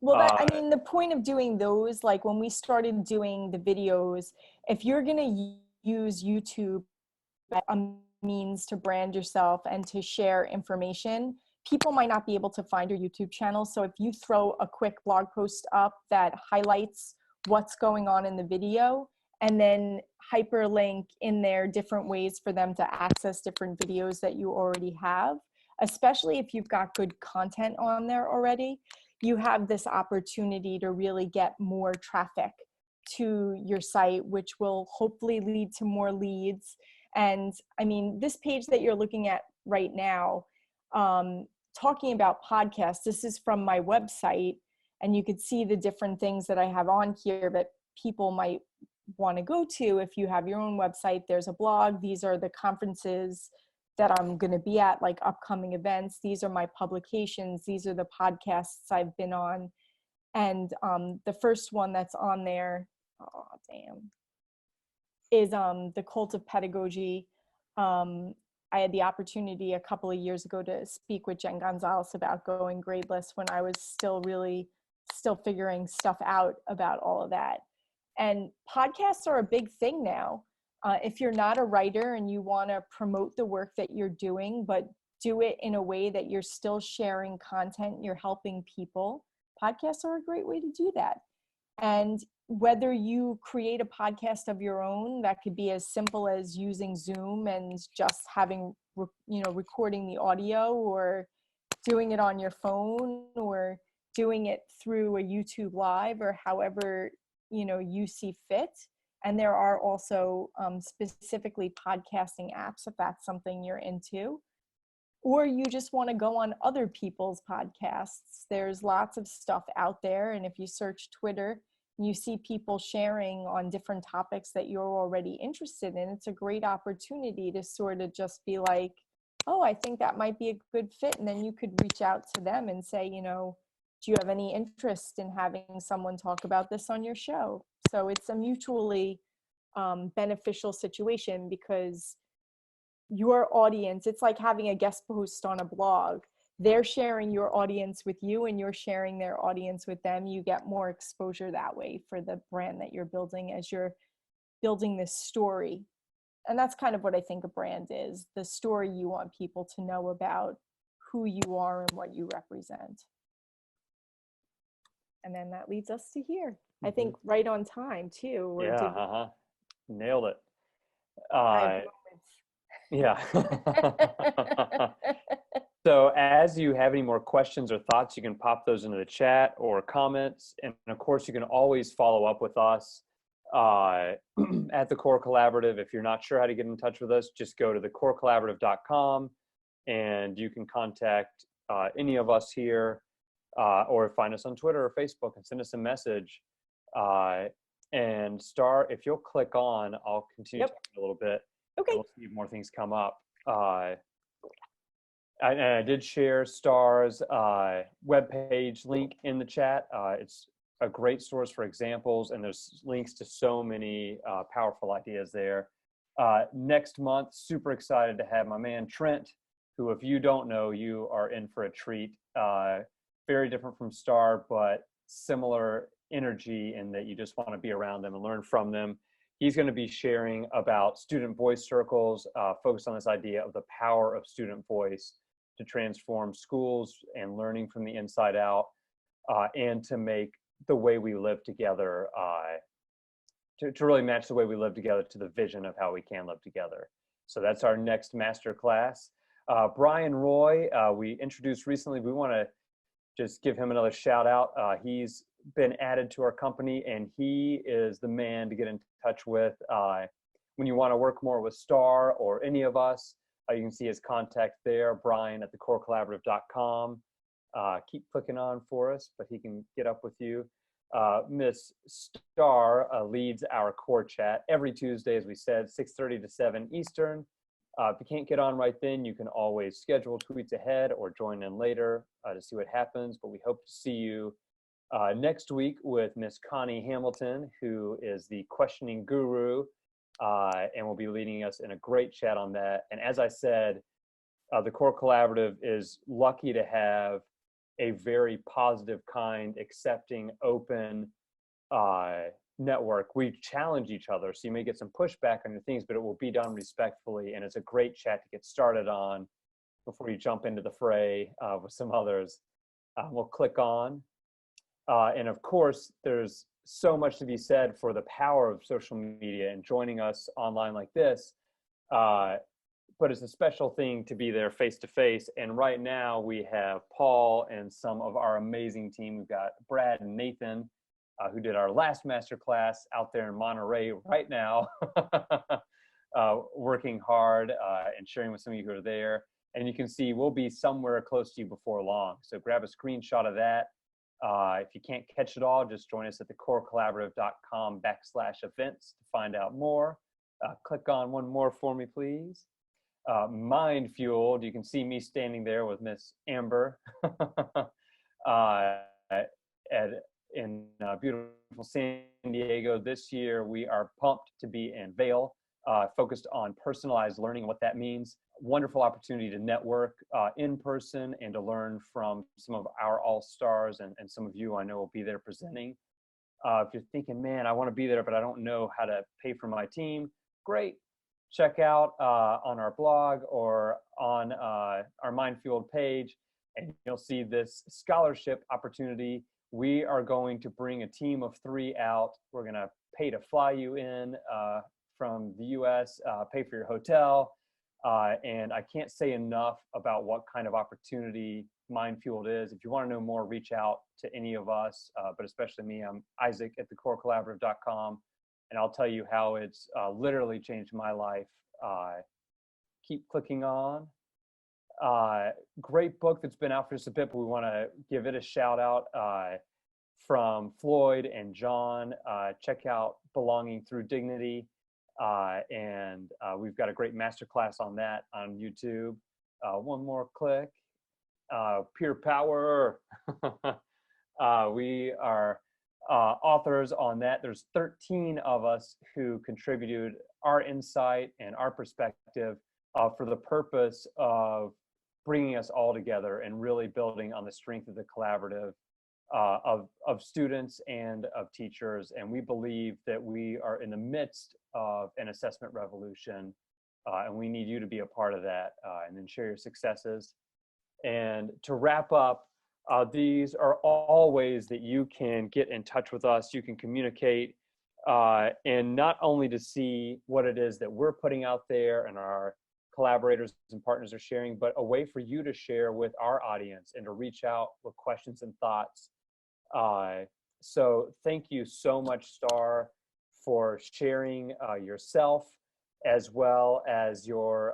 Well, that, I uh, mean, the point of doing those, like when we started doing the videos, if you're going to use YouTube as a means to brand yourself and to share information, people might not be able to find your YouTube channel. So if you throw a quick blog post up that highlights what's going on in the video, and then hyperlink in there different ways for them to access different videos that you already have, especially if you've got good content on there already, you have this opportunity to really get more traffic to your site, which will hopefully lead to more leads. And I mean, this page that you're looking at right now, talking about podcasts, this is from my website, and you could see the different things that I have on here that people might want to go to. If you have your own website, there's a blog. These are the conferences that I'm going to be at, like upcoming events. These are my publications. These are the podcasts I've been on. And the first one that's on there, oh, damn, is the Cult of Pedagogy. I had the opportunity a couple of years ago to speak with Jen Gonzalez about going gradeless when I was still figuring stuff out about all of that. And podcasts are a big thing now. If you're not a writer and you want to promote the work that you're doing, but do it in a way that you're still sharing content, you're helping people, podcasts are a great way to do that. And whether you create a podcast of your own, that could be as simple as using Zoom and just having, recording the audio, or doing it on your phone, or doing it through a YouTube live, or however, you see fit. And there are also specifically podcasting apps if that's something you're into. Or you just want to go on other people's podcasts. There's lots of stuff out there. And if you search Twitter, you see people sharing on different topics that you're already interested in. It's a great opportunity to sort of just be like, oh, I think that might be a good fit. And then you could reach out to them and say, do you have any interest in having someone talk about this on your show? So it's a mutually beneficial situation, because your audience, it's like having a guest post on a blog. They're sharing your audience with you, and you're sharing their audience with them. You get more exposure that way for the brand that you're building as you're building this story. And that's kind of what I think a brand is, the story you want people to know about who you are and what you represent. And then that leads us to here. I think right on time too. Nailed it. I have Yeah. So as you have any more questions or thoughts, you can pop those into the chat or comments. And of course, you can always follow up with us at the Core Collaborative. If you're not sure how to get in touch with us, just go to thecorecollaborative.com and you can contact any of us here, or find us on Twitter or Facebook and send us a message. And Starr, if you'll click on, I'll continue talking a little bit. Okay. We'll see if more things come up. I did share Starr's webpage link in the chat. It's a great source for examples, and there's links to so many powerful ideas there. Next month, super excited to have my man Trent, who, if you don't know, you are in for a treat. Very different from Starr, but similar energy in that you just want to be around them and learn from them. He's going to be sharing about student voice circles, focused on this idea of the power of student voice to transform schools and learning from the inside out, and to make the way we live together, to really match the way we live together to the vision of how we can live together. So that's our next master class. Brian Roy, we introduced recently. We want to just give him another shout out. He's been added to our company, and he is the man to get in touch with when you want to work more with Starr or any of us. You can see his contact there, Brian at thecorecollaborative.com. Keep clicking on for us, but he can get up with you. Miss Starr leads our core chat every Tuesday, as we said, 6:30 to 7 Eastern. If you can't get on right then, you can always schedule tweets ahead or join in later to see what happens. But we hope to see you next week with Miss Connie Hamilton, who is the questioning guru and will be leading us in a great chat on that. And as I said, the Core Collaborative is lucky to have a very positive, kind, accepting, open network. We challenge each other, so you may get some pushback on your things, but it will be done respectfully, and it's a great chat to get started on before you jump into the fray with some others. We'll click on. And of course, there's so much to be said for the power of social media and joining us online like this. But it's a special thing to be there face to face. And right now we have Paul and some of our amazing team. We've got Brad and Nathan, who did our last masterclass out there in Monterey right now, working hard and sharing with some of you who are there. And you can see we'll be somewhere close to you before long. So grab a screenshot of that. If you can't catch it all, just join us at thecorecollaborative.com/events to find out more. Click on one more for me, please. Mind Fueled, you can see me standing there with Miss Amber in beautiful San Diego. This year, we are pumped to be in Vail, focused on personalized learning and what that means. Wonderful opportunity to network in person and to learn from some of our all-stars, and some of you I know will be there presenting. If you're thinking, man, I want to be there, but I don't know how to pay for my team, great. Check out on our blog or on our Mind Fueled page, and you'll see this scholarship opportunity. We are going to bring a team of 3 out. We're going to pay to fly you in from the US, pay for your hotel. And I can't say enough about what kind of opportunity Mind Fueled is. If you want to know more, reach out to any of us, but especially me. I'm Isaac at thecorecollaborative.com, and I'll tell you how it's literally changed my life. Keep clicking on. Great book that's been out for just a bit, but we want to give it a shout out from Floyd and John. Check out Belonging Through Dignity. And we've got a great masterclass on that on YouTube. One more click. Peer Power. We are authors on that. There's 13 of us who contributed our insight and our perspective for the purpose of bringing us all together and really building on the strength of the collaborative of students and of teachers. And we believe that we are in the midst of an assessment revolution, and we need you to be a part of that, and then share your successes. And to wrap up, these are all ways that you can get in touch with us. You can communicate, and not only to see what it is that we're putting out there and our collaborators and partners are sharing, but a way for you to share with our audience and to reach out with questions and thoughts. So thank you so much, Starr, for sharing yourself as well as your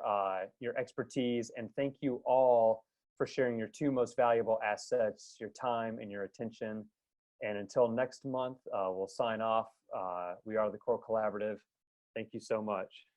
expertise. And thank you all for sharing your 2 most valuable assets, your time and your attention. And until next month, we'll sign off. We are the Core Collaborative. Thank you so much.